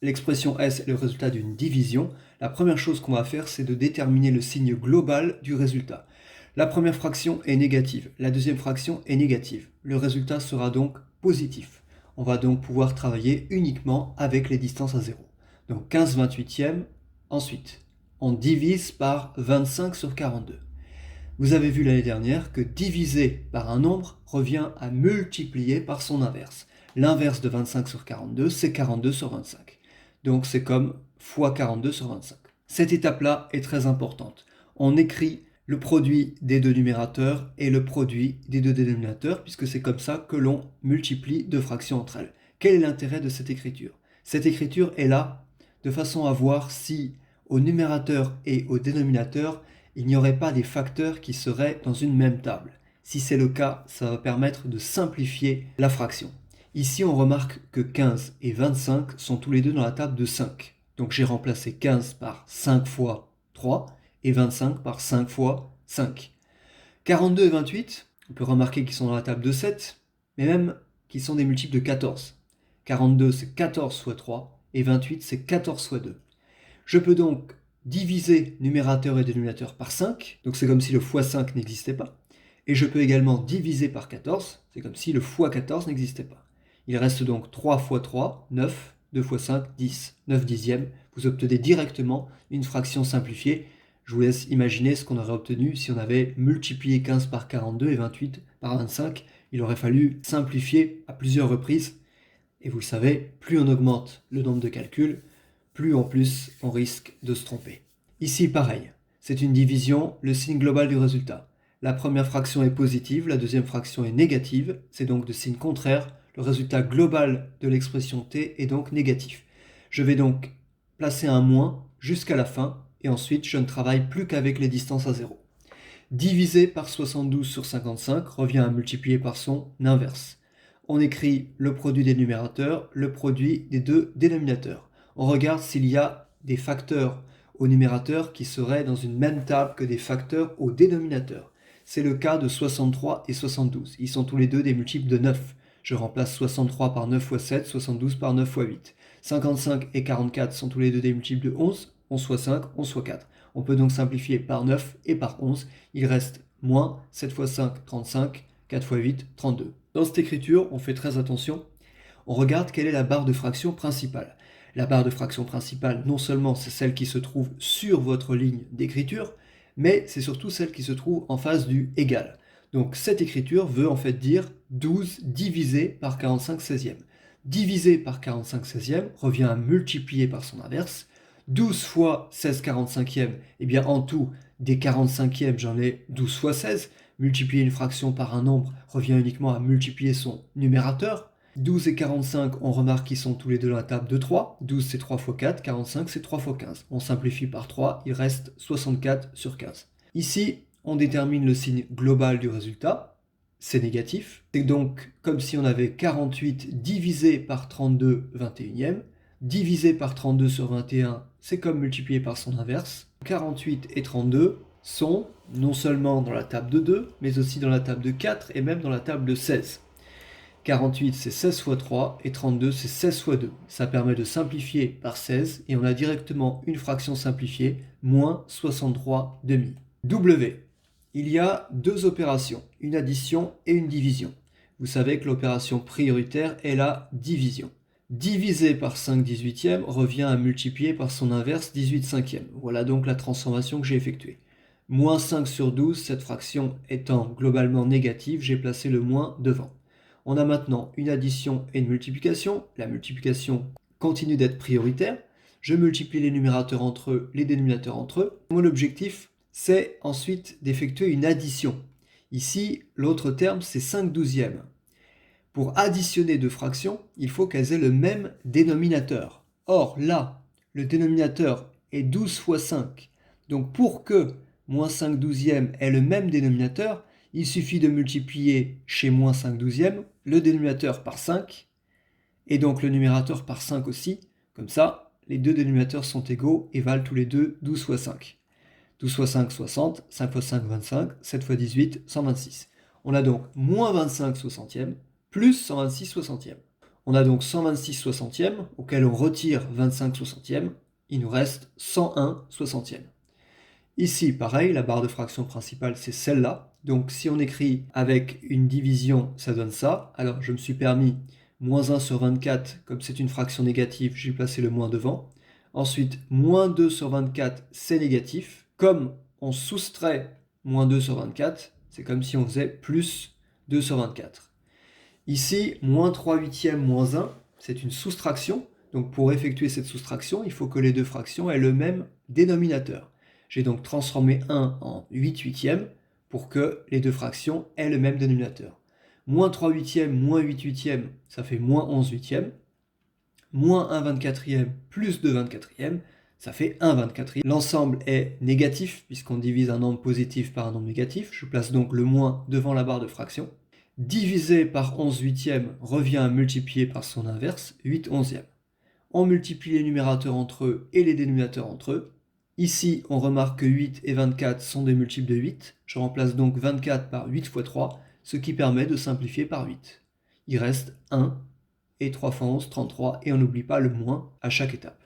l'expression S est le résultat d'une division, la première chose qu'on va faire, c'est de déterminer le signe global du résultat. La première fraction est négative, la deuxième fraction est négative. Le résultat sera donc positif. On va donc pouvoir travailler uniquement avec les distances à 0. Donc 15/28e, ensuite, on divise par 25/42. Vous avez vu l'année dernière que diviser par un nombre revient à multiplier par son inverse. L'inverse de 25/42, c'est 42/25. Donc c'est comme fois 42/25. Cette étape-là est très importante. On écrit le produit des deux numérateurs et le produit des deux dénominateurs, puisque c'est comme ça que l'on multiplie deux fractions entre elles. Quel est l'intérêt de cette écriture? Cette écriture est là de façon à voir si au numérateur et au dénominateur, il n'y aurait pas des facteurs qui seraient dans une même table. Si c'est le cas, ça va permettre de simplifier la fraction. Ici, on remarque que 15 et 25 sont tous les deux dans la table de 5. Donc j'ai remplacé 15 par 5 fois 3 et 25 par 5 fois 5. 42 et 28, on peut remarquer qu'ils sont dans la table de 7, mais même qu'ils sont des multiples de 14. 42, c'est 14 fois 3, et 28, c'est 14 fois 2. Je peux donc diviser numérateur et dénominateur par 5, donc c'est comme si le x5 n'existait pas. Et je peux également diviser par 14, c'est comme si le x14 n'existait pas. Il reste donc 3 fois 3, 9, 2 fois 5, 10, 9 dixièmes. Vous obtenez directement une fraction simplifiée. Je vous laisse imaginer ce qu'on aurait obtenu si on avait multiplié 15 par 42 et 28 par 25. Il aurait fallu simplifier à plusieurs reprises. Et vous le savez, plus on augmente le nombre de calculs, plus en plus on risque de se tromper. Ici, pareil, c'est une division, le signe global du résultat. La première fraction est positive, la deuxième fraction est négative, c'est donc de signe contraire. Le résultat global de l'expression t est donc négatif. Je vais donc placer un moins jusqu'à la fin, et ensuite je ne travaille plus qu'avec les distances à 0. Diviser par 72/55 revient à multiplier par son inverse. On écrit le produit des numérateurs, le produit des deux dénominateurs. On regarde s'il y a des facteurs au numérateur qui seraient dans une même table que des facteurs au dénominateur. C'est le cas de 63 et 72. Ils sont tous les deux des multiples de 9. Je remplace 63 par 9 fois 7, 72 par 9 fois 8. 55 et 44 sont tous les deux des multiples de 11. 11 fois 5, 11 fois 4. On peut donc simplifier par 9 et par 11. Il reste moins 7 fois 5, 35, 4 fois 8, 32. Dans cette écriture, on fait très attention. On regarde quelle est la barre de fraction principale. La barre de fraction principale, non seulement c'est celle qui se trouve sur votre ligne d'écriture, mais c'est surtout celle qui se trouve en face du égal. Donc cette écriture veut en fait dire 12 divisé par 45 16e. Divisé par 45 16e revient à multiplier par son inverse. 12 fois 16 45e, eh bien en tout, des 45e, j'en ai 12 fois 16. Multiplier une fraction par un nombre revient uniquement à multiplier son numérateur. 12 et 45, on remarque qu'ils sont tous les deux dans la table de 3. 12 c'est 3 fois 4, 45 c'est 3 fois 15. On simplifie par 3, il reste 64/15. Ici, on détermine le signe global du résultat. C'est négatif. C'est donc comme si on avait 48 divisé par 32 21e. Divisé par 32/21, c'est comme multiplié par son inverse. 48 et 32 sont non seulement dans la table de 2, mais aussi dans la table de 4 et même dans la table de 16. 48 c'est 16 fois 3 et 32 c'est 16 fois 2. Ça permet de simplifier par 16 et on a directement une fraction simplifiée, moins 63 demi. W. Il y a deux opérations, une addition et une division. Vous savez que l'opération prioritaire est la division. Diviser par 5 18e revient à multiplier par son inverse 18 5e. Voilà donc la transformation que j'ai effectuée. Moins 5 sur 12, cette fraction étant globalement négative, j'ai placé le moins devant. On a maintenant une addition et une multiplication. La multiplication continue d'être prioritaire. Je multiplie les numérateurs entre eux, les dénominateurs entre eux. Mon objectif, c'est ensuite d'effectuer une addition. Ici, l'autre terme, c'est 5 douzièmes. Pour additionner deux fractions, il faut qu'elles aient le même dénominateur. Or, là, le dénominateur est 12 fois 5. Donc, pour que moins 5 douzièmes ait le même dénominateur, il suffit de multiplier chez moins 5 douzièmes le dénominateur par 5, et donc le numérateur par 5 aussi. Comme ça, les deux dénominateurs sont égaux et valent tous les deux 12 fois 5. 12 fois 5, 60, 5 fois 5, 25, 7 fois 18, 126. On a donc moins 25 soixantièmes plus 126 soixantièmes. On a donc 126 soixantièmes, auquel on retire 25 soixantièmes. Il nous reste 101 soixantièmes. Ici, pareil, la barre de fraction principale, c'est celle-là. Donc si on écrit avec une division, ça donne ça. Alors je me suis permis moins 1 sur 24, comme c'est une fraction négative, j'ai placé le moins devant. Ensuite, moins 2 sur 24, c'est négatif. Comme on soustrait moins 2 sur 24, c'est comme si on faisait plus 2 sur 24. Ici, moins 3 huitièmes moins 1, c'est une soustraction. Donc pour effectuer cette soustraction, il faut que les deux fractions aient le même dénominateur. J'ai donc transformé 1 en 8 huitièmes pour que les deux fractions aient le même dénominateur. Moins 3 huitièmes moins 8 huitièmes, ça fait moins 11 huitièmes. Moins 1 24e plus 2 24e, ça fait 1 24e. L'ensemble est négatif puisqu'on divise un nombre positif par un nombre négatif. Je place donc le moins devant la barre de fraction. Divisé par 11 huitièmes revient à multiplier par son inverse, 8 onzièmes. On multiplie les numérateurs entre eux et les dénominateurs entre eux. Ici, on remarque que 8 et 24 sont des multiples de 8. Je remplace donc 24 par 8 fois 3, ce qui permet de simplifier par 8. Il reste 1, et 3 fois 11, 33, et on n'oublie pas le moins à chaque étape.